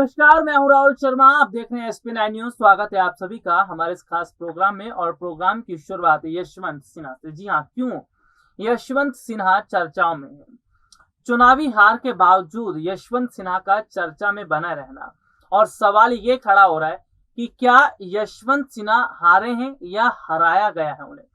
नमस्कार, मैं हूं राहुल शर्मा। आप देख रहे हैं SP9 न्यूज। स्वागत है आप सभी का हमारे इस खास प्रोग्राम में। और प्रोग्राम की शुरुआत यशवंत सिन्हा से। जी हां, क्यों यशवंत सिन्हा चर्चाओं में है? चुनावी हार के बावजूद यशवंत सिन्हा का चर्चा में बना रहना, और सवाल ये खड़ा हो रहा है कि क्या यशवंत सिन्हा हारे हैं या हराया गया है? उन्हें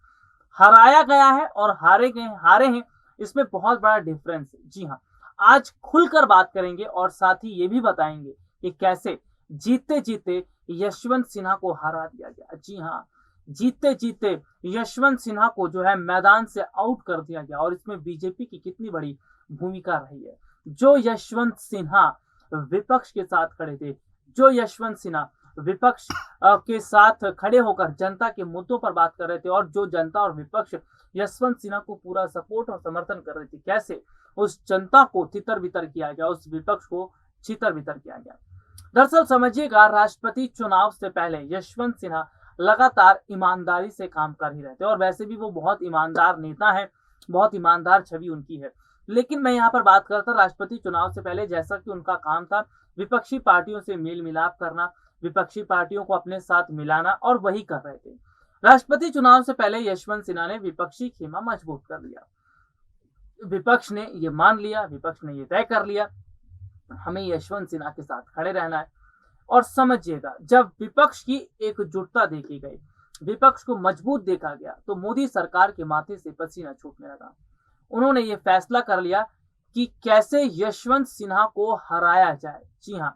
हराया गया है और हारे हैं, इसमें बहुत बड़ा डिफरेंस है। जी हाँ, आज खुलकर बात करेंगे और साथ ही ये भी बताएंगे कि कैसे जीते जीते यशवंत सिन्हा को हरा दिया गया। जी हाँ, जीते जीते यशवंत सिन्हा को जो है मैदान से आउट कर दिया गया, और इसमें बीजेपी की कितनी बड़ी भूमिका रही है। जो यशवंत सिन्हा विपक्ष के साथ खड़े थे, जो यशवंत सिन्हा विपक्ष के साथ खड़े होकर जनता के मुद्दों पर बात कर रहे थे, और जो जनता और विपक्ष यशवंत सिन्हा को पूरा सपोर्ट और समर्थन कर रही थी, कैसे उस जनता को तितर बितर किया गया, उस विपक्ष को छितर बितर किया गया। दरअसल समझिएगा, राष्ट्रपति चुनाव से पहले यशवंत सिन्हा लगातार ईमानदारी से काम कर ही रहते, और वैसे भी वो बहुत ईमानदार नेता है, बहुत ईमानदार छवि उनकी है। लेकिन मैं यहाँ पर बात करता राष्ट्रपति चुनाव से पहले, जैसा कि उनका काम था विपक्षी पार्टियों से मेल मिलाप करना, विपक्षी पार्टियों को अपने साथ मिलाना, और वही कर रहे थे। राष्ट्रपति चुनाव से पहले यशवंत सिन्हा ने विपक्षी खेमा मजबूत कर लिया। विपक्ष ने ये मान लिया, विपक्ष ने ये तय कर लिया, हमें यशवंत सिन्हा के साथ खड़े रहना है। और समझिएगा, जब विपक्ष की एकजुटता देखी गई, विपक्ष को मजबूत देखा गया, तो मोदी सरकार के माथे से पसीना छूटने लगा। उन्होंने ये फैसला कर लिया कि कैसे यशवंत सिन्हा को हराया जाए। जी हाँ,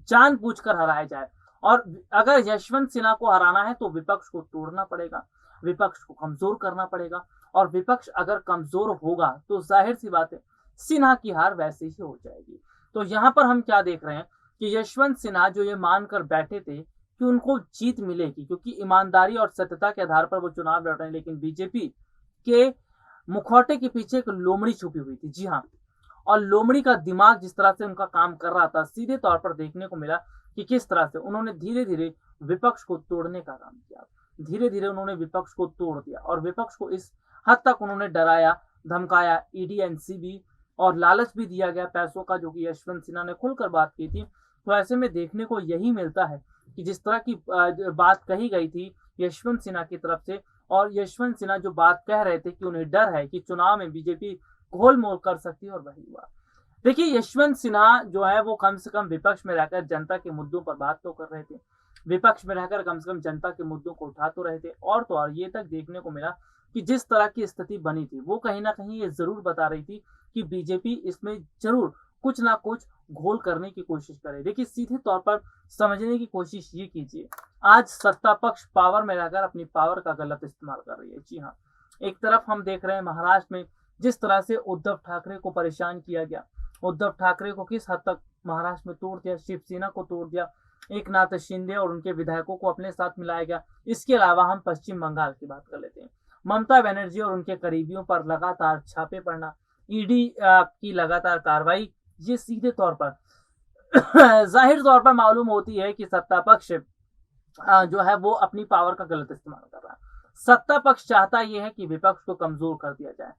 जानबूझकर हराया जाए। और अगर यशवंत सिन्हा को हराना है तो विपक्ष को तोड़ना पड़ेगा, विपक्ष को कमजोर करना पड़ेगा। और विपक्ष अगर कमजोर होगा तो जाहिर सी बात है, सिन्हा की हार वैसे ही हो जाएगी। तो यहाँ पर हम क्या देख रहे हैं कि यशवंत सिन्हा जो ये मानकर बैठे थे कि उनको जीत मिलेगी, क्योंकि ईमानदारी और सत्यता के आधार पर वो चुनाव लड़ रहे हैं, लेकिन बीजेपी के मुखौटे के पीछे एक लोमड़ी छुपी हुई थी। जी हाँ, और लोमड़ी का दिमाग जिस तरह से उनका काम कर रहा था, सीधे तौर पर देखने को मिला कि किस तरह से उन्होंने धीरे धीरे विपक्ष को तोड़ने का काम किया। धीरे धीरे उन्होंने विपक्ष को तोड़ दिया, और विपक्ष को इस हद तक उन्होंने डराया, धमकाया, ईडी एनसीबी और लालच भी दिया गया पैसों का, जो कि यशवंत सिन्हा ने खुलकर बात की थी। तो ऐसे में देखने को यही मिलता है कि जिस तरह की बात कही गई थी यशवंत सिन्हा की तरफ से, और यशवंत सिन्हा जो बात कह रहे थे कि उन्हें डर है कि चुनाव में बीजेपी घोल मोल कर सकती है, और वही हुआ। देखिए, यशवंत सिन्हा जो है वो कम से कम विपक्ष में रहकर जनता के मुद्दों पर बात तो कर रहे थे, विपक्ष में रहकर कम से कम जनता के मुद्दों को उठा तो रहे थे। और तो और ये तक देखने को मिला कि जिस तरह की स्थिति बनी थी, वो कहीं ना कहीं ये जरूर बता रही थी कि बीजेपी इसमें जरूर कुछ ना कुछ घोल करने की कोशिश करे। देखिए, सीधे तौर पर समझने की कोशिश ये कीजिए, आज सत्ता पक्ष पावर में रहकर अपनी पावर का गलत इस्तेमाल कर रही है। जी हाँ, एक तरफ हम देख रहे हैं महाराष्ट्र में जिस तरह से उद्धव ठाकरे को परेशान किया गया, उद्धव ठाकरे को किस हद तक महाराष्ट्र में तोड़ दिया, शिवसेना को तोड़ दिया, एकनाथ शिंदे और उनके विधायकों को अपने साथ मिलाया गया। इसके अलावा हम पश्चिम बंगाल की बात कर लेते हैं। ममता बनर्जी और उनके करीबियों पर लगातार छापे पड़ना, ईडी की लगातार कार्रवाई, ये सीधे तौर पर जाहिर तौर पर मालूम होती है कि सत्ता पक्ष जो है वो अपनी पावर का गलत इस्तेमाल कर रहा है। सत्ता पक्ष चाहता यह है कि विपक्ष को कमजोर कर दिया जाए,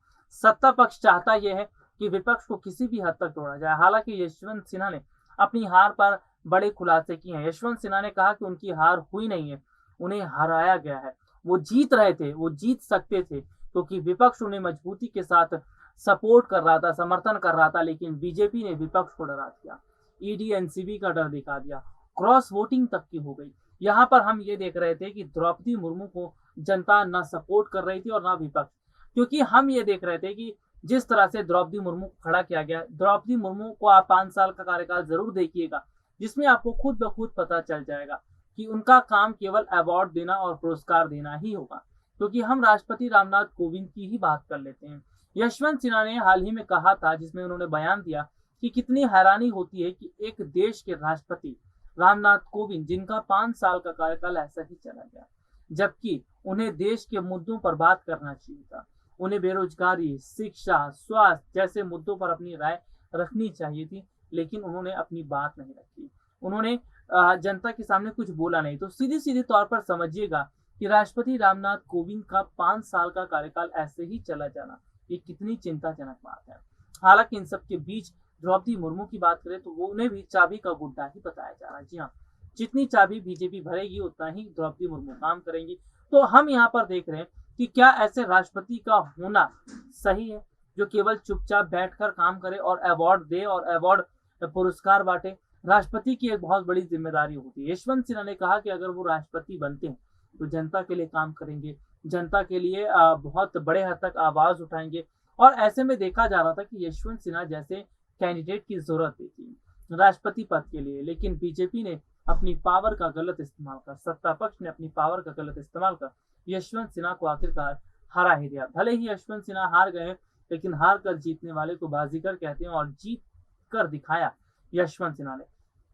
सत्ता पक्ष चाहता यह है कि विपक्ष को किसी भी हद तक तोड़ा जाए। हालांकि यशवंत सिन्हा ने अपनी हार पर बड़े खुलासे किए हैं। यशवंत सिन्हा ने कहा कि उनकी हार हुई नहीं है, उन्हें हराया गया है। वो जीत रहे थे, वो जीत सकते थे, क्योंकि विपक्ष उन्हें मजबूती के साथ सपोर्ट कर रहा था, समर्थन कर रहा था, लेकिन बीजेपी ने विपक्ष को डरा दिया, ईडी एनसीबी का डर दिखा दिया, क्रॉस वोटिंग तक की हो गई। यहाँ पर हम ये देख रहे थे कि द्रौपदी मुर्मू को जनता ना सपोर्ट कर रही थी और ना विपक्ष, क्योंकि हम ये देख रहे थे कि जिस तरह से द्रौपदी मुर्मू को खड़ा किया गया, द्रौपदी मुर्मू को आप 5 साल का कार्यकाल जरूर देखिएगा, जिसमें आपको खुद ब खुद पता चल जाएगा कि उनका काम केवल अवार्ड देना और पुरस्कार देना ही होगा। क्योंकि हम राष्ट्रपति रामनाथ कोविंद की ही बात कर लेते हैं। यशवंत सिन्हा ने हाल ही में कहा था, जिसमें उन्होंने बयान दिया कि कितनी हैरानी होती है कि एक देश के राष्ट्रपति रामनाथ कोविंद, जिनका 5 साल का कार्यकाल ऐसा ही चला गया, जबकि उन्हें देश के मुद्दों पर बात करना चाहिए था, उन्हें बेरोजगारी, शिक्षा, स्वास्थ्य जैसे मुद्दों पर अपनी राय रखनी चाहिए थी, लेकिन उन्होंने अपनी बात नहीं रखी, उन्होंने जनता के सामने कुछ बोला नहीं। तो सीधे सीधे तौर पर समझिएगा कि राष्ट्रपति रामनाथ कोविंद का 5 साल का कार्यकाल ऐसे ही चला जाना, ये कितनी चिंताजनक बात है। हालांकि इन सब के बीच द्रौपदी मुर्मू की बात करें तो वो उन्हें भी चाबी का गुड्डा ही बताया जा रहा है। जी हाँ, जितनी चाबी बीजेपी भरेगी उतना ही द्रौपदी मुर्मू काम करेंगी। तो हम यहाँ पर देख रहे हैं कि क्या ऐसे राष्ट्रपति का होना सही है जो केवल चुपचाप बैठकर काम करे और अवार्ड दे और अवार्ड पुरस्कार बांटे। राष्ट्रपति की एक बहुत बड़ी जिम्मेदारी होती है। यशवंत सिन्हा ने कहा कि अगर वो राष्ट्रपति बनते हैं तो जनता के लिए काम करेंगे, जनता के लिए बहुत बड़े हद तक आवाज उठाएंगे। और ऐसे में देखा जा रहा था कि यशवंत सिन्हा जैसे कैंडिडेट की जरूरत थी राष्ट्रपति पद के लिए, लेकिन बीजेपी ने अपनी पावर का गलत इस्तेमाल कर, सत्ता पक्ष ने अपनी पावर का गलत इस्तेमाल कर यशवंत सिन्हा को आखिरकार हरा ही दिया। भले ही यशवंत सिन्हा हार गए, लेकिन हार कर जीतने वाले को बाजीगर कहते हैं और जीत कर दिखाया यशवंत सिन्हा ने।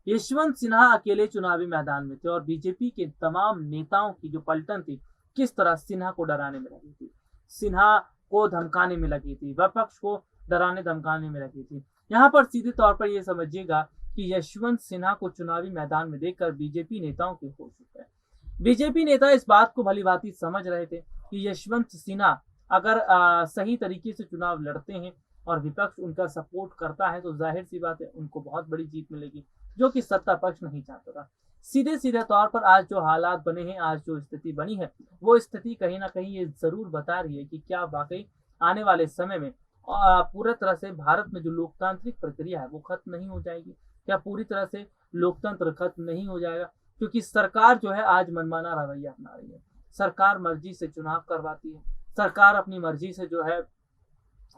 यशवंत सिन्हा अकेले चुनावी मैदान में थे और बीजेपी के तमाम नेताओं की जो पलटन थी किस तरह सिन्हा को डराने में लगी थी, सिन्हा को धमकाने में लगी थी, विपक्ष को डराने धमकाने में लगी थी। यहाँ पर सीधे तौर पर यह समझिएगा कि यशवंत सिन्हा को चुनावी मैदान में देखकर बीजेपी नेताओं के होश उड़ गए। बीजेपी नेता इस बात को भलीभांति समझ रहे थे कि यशवंत सिन्हा अगर सही तरीके से चुनाव लड़ते हैं और विपक्ष उनका सपोर्ट करता है तो जाहिर सी बात है उनको बहुत बड़ी जीत मिलेगी, जो कि सत्ता पक्ष नहीं चाहता था। सीधे सीधे तौर पर आज जो हालात बने हैं, आज जो स्थिति बनी है, वो स्थिति कहीं ना कहीं ये जरूर बता रही है कि क्या वाकई आने वाले समय में पूरी तरह से भारत में जो लोकतांत्रिक प्रक्रिया है वो खत्म नहीं हो जाएगी, क्या पूरी तरह से लोकतंत्र खत्म नहीं हो जाएगा। क्योंकि सरकार जो है आज मनमाना रवैया अपना रही है, सरकार मर्जी से चुनाव करवाती है, सरकार अपनी मर्जी से जो है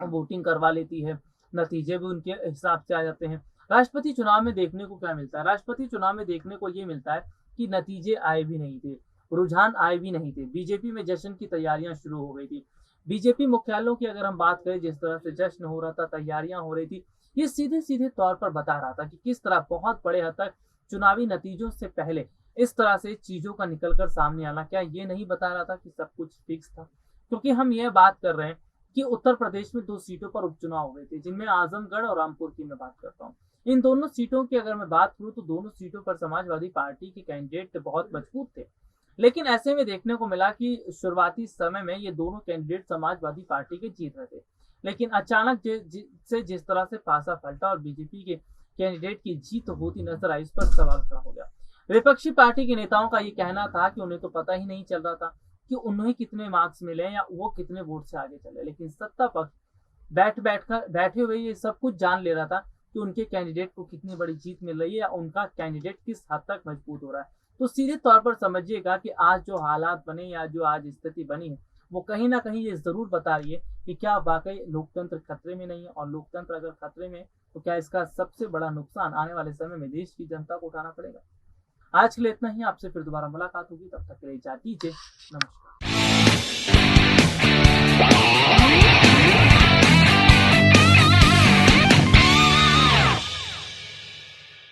वोटिंग करवा लेती है, नतीजे भी उनके हिसाब से आ जाते हैं। राष्ट्रपति चुनाव में देखने को क्या मिलता है? राष्ट्रपति चुनाव में देखने को ये मिलता है कि नतीजे आए भी नहीं थे, रुझान आए भी नहीं थे, बीजेपी में जश्न की तैयारियां शुरू हो गई थी। बीजेपी मुख्यालयों की अगर हम बात करें, जिस तरह से जश्न हो रहा था, तैयारियां हो रही थी, ये सीधे सीधे तौर पर बता रहा था कि किस तरह बहुत बड़े हद तक चुनावी नतीजों से पहले इस तरह से चीजों का निकलकर सामने आना क्या ये नहीं बता रहा था कि सब कुछ फिक्स था। क्योंकि हम ये बात कर रहे हैं कि उत्तर प्रदेश में 2 सीटों पर उपचुनाव हुए थे, जिनमें आजमगढ़ और रामपुर की मैं बात करता हूँ। इन दोनों सीटों की अगर मैं बात करूं तो दोनों सीटों पर समाजवादी पार्टी के कैंडिडेट बहुत मजबूत थे, लेकिन ऐसे में देखने को मिला कि शुरुआती समय में ये दोनों कैंडिडेट समाजवादी पार्टी के जीत रहे थे, लेकिन अचानक जिस तरह से पासा पलटा और बीजेपी के कैंडिडेट की जीत होती नजर आई, इस पर सवाल खड़ा हो गया। विपक्षी पार्टी के नेताओं का ये कहना था कि उन्हें तो पता ही नहीं चल रहा था कि उन्हें कितने मार्क्स मिले या वो कितने वोट से आगे चले, लेकिन सत्ता पक्ष बैठे हुए ये सब कुछ जान ले रहा था कि उनके कैंडिडेट को कितनी बड़ी जीत मिल रही है या उनका कैंडिडेट किस हद तक मजबूत हो रहा है। तो सीधे तौर पर समझिएगा कि आज जो हालात बने या जो आज स्थिति बनी है वो कहीं ना कहीं ये जरूर बता रही है कि क्या वाकई लोकतंत्र खतरे में नहीं है, और लोकतंत्र अगर खतरे में तो क्या इसका सबसे बड़ा नुकसान आने वाले समय में देश की जनता को उठाना पड़ेगा। आज के लिए इतना ही, आपसे फिर दोबारा मुलाकात होगी, तब तक के लिए इजाजत दीजिए, नमस्कार।